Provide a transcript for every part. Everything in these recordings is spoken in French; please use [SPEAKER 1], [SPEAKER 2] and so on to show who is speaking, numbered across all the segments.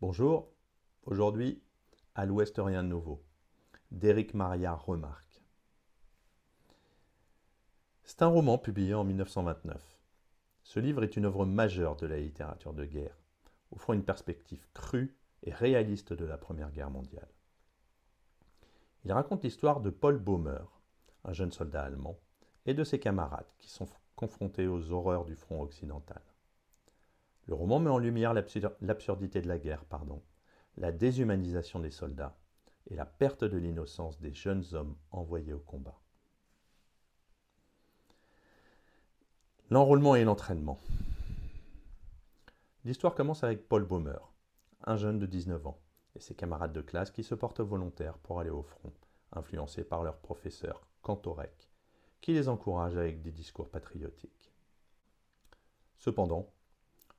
[SPEAKER 1] Bonjour, aujourd'hui, à l'Ouest rien de nouveau, d'Éric Maria Remarque. C'est un roman publié en 1929. Ce livre est une œuvre majeure de la littérature de guerre, offrant une perspective crue et réaliste de la Première Guerre mondiale. Il raconte l'histoire de Paul Baumer, un jeune soldat allemand, et de ses camarades qui sont confrontés aux horreurs du front occidental. Le roman met en lumière l'absurdité de la guerre, la déshumanisation des soldats et la perte de l'innocence des jeunes hommes envoyés au combat. L'enrôlement et l'entraînement. L'histoire commence avec Paul Baumer, un jeune de 19 ans, et ses camarades de classe qui se portent volontaires pour aller au front, influencés par leur professeur, Kantorek, qui les encourage avec des discours patriotiques. Cependant,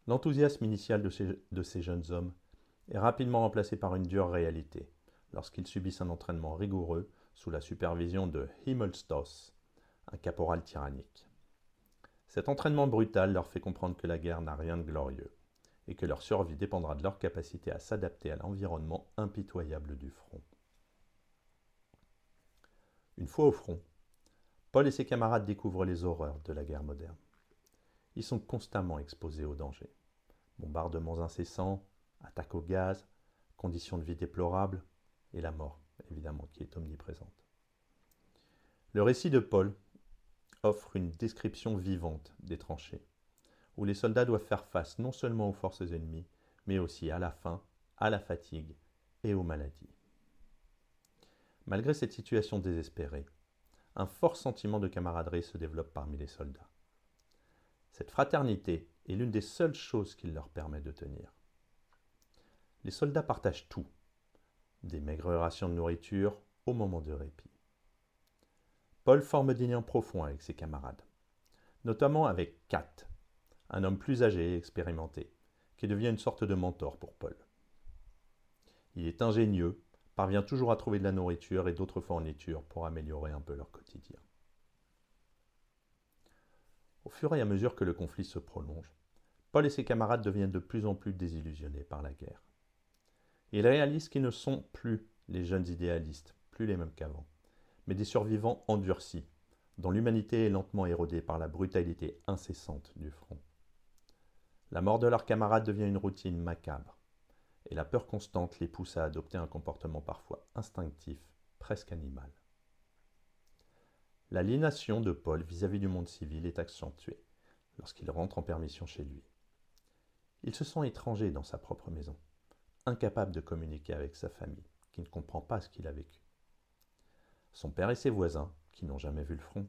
[SPEAKER 1] l'enthousiasme initial de ces jeunes hommes est rapidement remplacé par une dure réalité, lorsqu'ils subissent un entraînement rigoureux sous la supervision de Himmelstoss, un caporal tyrannique. Cet entraînement brutal leur fait comprendre que la guerre n'a rien de glorieux, et que leur survie dépendra de leur capacité à s'adapter à l'environnement impitoyable du front. Une fois au front, Paul et ses camarades découvrent les horreurs de la guerre moderne. Ils sont constamment exposés au danger. Bombardements incessants, attaques au gaz, conditions de vie déplorables, et la mort, évidemment, qui est omniprésente. Le récit de Paul offre une description vivante des tranchées, où les soldats doivent faire face non seulement aux forces ennemies, mais aussi à la faim, à la fatigue et aux maladies. Malgré cette situation désespérée, un fort sentiment de camaraderie se développe parmi les soldats. Cette fraternité est l'une des seules choses qui leur permet de tenir. Les soldats partagent tout, des maigres rations de nourriture au moment de répit. Paul forme des liens profonds avec ses camarades, notamment avec Kat, un homme plus âgé et expérimenté, qui devient une sorte de mentor pour Paul. Il est ingénieux, parvient toujours à trouver de la nourriture et d'autres fournitures pour améliorer un peu leur quotidien. Au fur et à mesure que le conflit se prolonge, Paul et ses camarades deviennent de plus en plus désillusionnés par la guerre. Ils réalisent qu'ils ne sont plus les jeunes idéalistes, plus les mêmes qu'avant, mais des survivants endurcis, dont l'humanité est lentement érodée par la brutalité incessante du front. La mort de leurs camarades devient une routine macabre, et la peur constante les pousse à adopter un comportement parfois instinctif, presque animal. L'aliénation de Paul vis-à-vis du monde civil est accentuée lorsqu'il rentre en permission chez lui. Il se sent étranger dans sa propre maison, incapable de communiquer avec sa famille, qui ne comprend pas ce qu'il a vécu. Son père et ses voisins, qui n'ont jamais vu le front,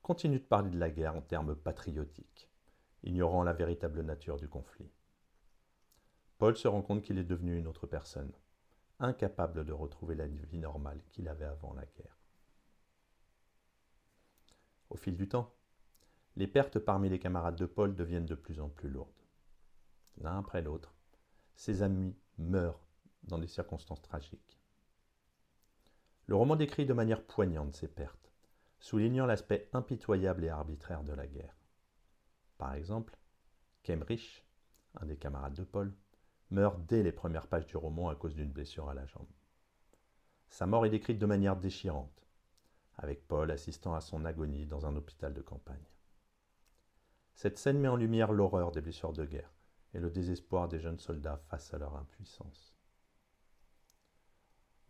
[SPEAKER 1] continuent de parler de la guerre en termes patriotiques, ignorant la véritable nature du conflit. Paul se rend compte qu'il est devenu une autre personne, incapable de retrouver la vie normale qu'il avait avant la guerre. Au fil du temps, les pertes parmi les camarades de Paul deviennent de plus en plus lourdes. L'un après l'autre, ses amis meurent dans des circonstances tragiques. Le roman décrit de manière poignante ces pertes, soulignant l'aspect impitoyable et arbitraire de la guerre. Par exemple, Kemmerich, un des camarades de Paul, meurt dès les premières pages du roman à cause d'une blessure à la jambe. Sa mort est décrite de manière déchirante, avec Paul assistant à son agonie dans un hôpital de campagne. Cette scène met en lumière l'horreur des blessures de guerre et le désespoir des jeunes soldats face à leur impuissance.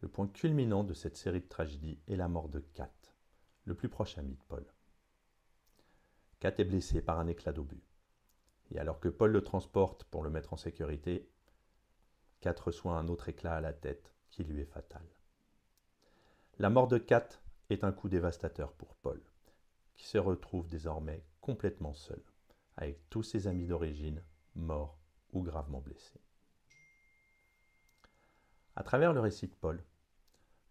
[SPEAKER 1] Le point culminant de cette série de tragédies est la mort de Kat, le plus proche ami de Paul. Kat est blessé par un éclat d'obus, et alors que Paul le transporte pour le mettre en sécurité, Kat reçoit un autre éclat à la tête qui lui est fatal. La mort de Kat est un coup dévastateur pour Paul, qui se retrouve désormais complètement seul, avec tous ses amis d'origine morts ou gravement blessés. À travers le récit de Paul,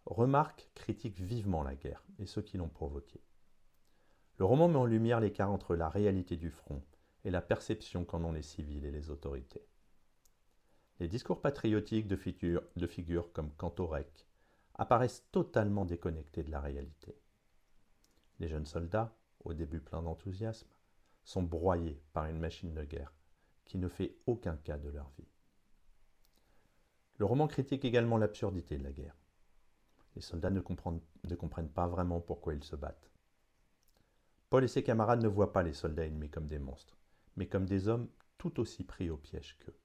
[SPEAKER 1] Remarque critique vivement la guerre et ceux qui l'ont provoquée. Le roman met en lumière l'écart entre la réalité du front et la perception qu'en ont les civils et les autorités. Les discours patriotiques de figures comme Kantorek apparaissent totalement déconnectés de la réalité. Les jeunes soldats, au début pleins d'enthousiasme, sont broyés par une machine de guerre qui ne fait aucun cas de leur vie. Le roman critique également l'absurdité de la guerre. Les soldats ne comprennent pas vraiment pourquoi ils se battent. Paul et ses camarades ne voient pas les soldats ennemis comme des monstres, mais comme des hommes tout aussi pris au piège qu'eux.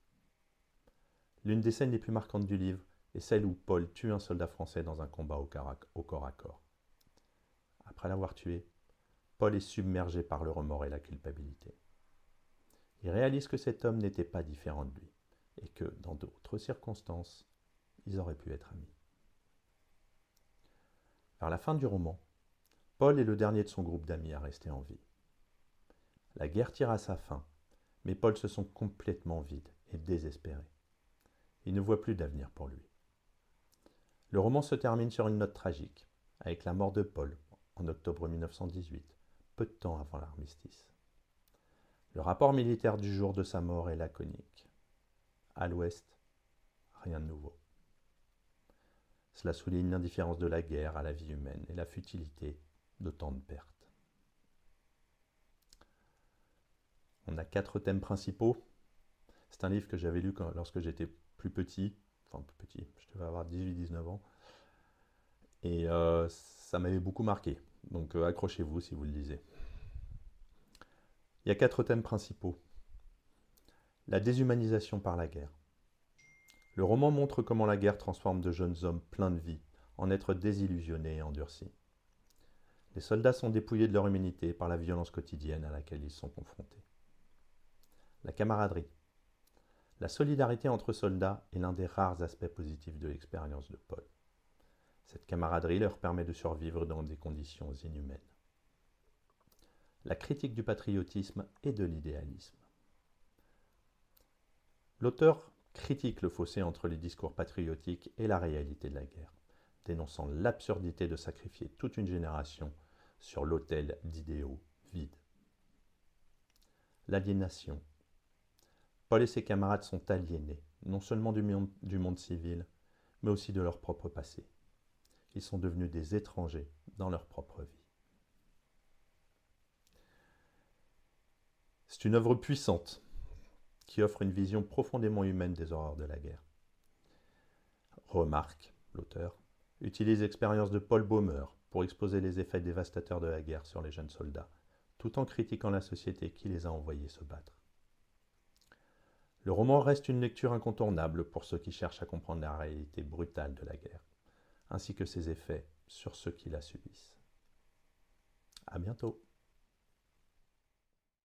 [SPEAKER 1] L'une des scènes les plus marquantes du livre est celle où Paul tue un soldat français dans un combat au corps à corps. Après l'avoir tué, Paul est submergé par le remords et la culpabilité. Il réalise que cet homme n'était pas différent de lui, et que, dans d'autres circonstances, ils auraient pu être amis. Vers la fin du roman, Paul est le dernier de son groupe d'amis à rester en vie. La guerre tire à sa fin, mais Paul se sent complètement vide et désespéré. Il ne voit plus d'avenir pour lui. Le roman se termine sur une note tragique, avec la mort de Paul en octobre 1918, peu de temps avant l'armistice. Le rapport militaire du jour de sa mort est laconique. À l'Ouest, rien de nouveau. Cela souligne l'indifférence de la guerre à la vie humaine et la futilité de tant de pertes. On a 4 thèmes principaux. C'est un livre que j'avais lu lorsque j'étais plus petit, je devais avoir 18-19 ans, et ça m'avait beaucoup marqué, donc accrochez-vous si vous le lisez. Il y a 4 thèmes principaux. La déshumanisation par la guerre. Le roman montre comment la guerre transforme de jeunes hommes pleins de vie en êtres désillusionnés et endurcis. Les soldats sont dépouillés de leur humanité par la violence quotidienne à laquelle ils sont confrontés. La camaraderie. La solidarité entre soldats est l'un des rares aspects positifs de l'expérience de Paul. Cette camaraderie leur permet de survivre dans des conditions inhumaines. La critique du patriotisme et de l'idéalisme. L'auteur critique le fossé entre les discours patriotiques et la réalité de la guerre, dénonçant l'absurdité de sacrifier toute une génération sur l'autel d'idéaux vides. L'aliénation. Paul et ses camarades sont aliénés, non seulement du monde civil, mais aussi de leur propre passé. Ils sont devenus des étrangers dans leur propre vie. C'est une œuvre puissante qui offre une vision profondément humaine des horreurs de la guerre. Remarque, l'auteur, utilise l'expérience de Paul Baumer pour exposer les effets dévastateurs de la guerre sur les jeunes soldats, tout en critiquant la société qui les a envoyés se battre. Le roman reste une lecture incontournable pour ceux qui cherchent à comprendre la réalité brutale de la guerre, ainsi que ses effets sur ceux qui la subissent. À bientôt.